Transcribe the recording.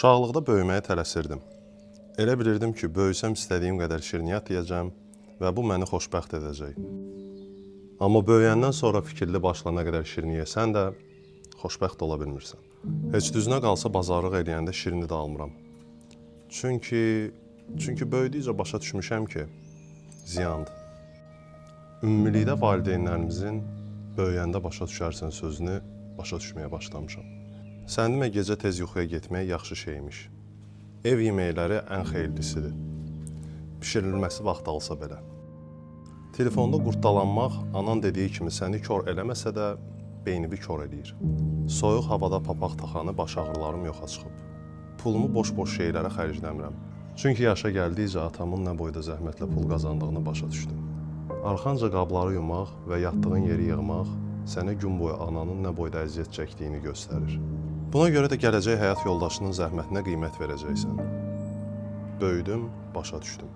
Uşaqlıqda böyüməyə tələsirdim. Elə bilirdim ki, böyüsəm istədiyim qədər şirniyyat yeyəcəm və bu məni xoşbəxt edəcək. Amma böyüyəndən sonra fikirli başla nə qədər şirin yesən də xoşbəxt ola bilmirsən. Heç düzünə qalsa bazarlıq eləyəndə şirini də almıram. Çünki böyüdükcə başa düşmüşəm ki, ziyandır. Ümumilikdə valideynlərimizin böyüyəndə başa düşərsən sözünü başa düşməyə başlamışam. Səndimə gecə tez yuxuya getmək yaxşı şeymiş. Ev yeməkləri ən xeyirlisidir. Bişirilməsi vaxt alsa belə. Telefonda qurtdalanmaq anan dediyi kimi səni kor eləməsə də beynini kor eləyir. Soyuq havada papaq taxanı baş ağrılarım yoxa çıxıb. Pulumu boş-boş şeylərə xərcləmirəm. Çünki yaşa gəldikcə atamın nə boyda zəhmətlə pul qazandığını başa düşdüm. Arxanca qabları yumaq və yatdığın yeri yığmaq sənə gün boyu ananın nə boyda əziyyət çəkdiyini göstərir. Buna görə də gələcək həyat yoldaşının zəhmətinə qiymət verəcəksən. Böyüdüm, başa düşdüm.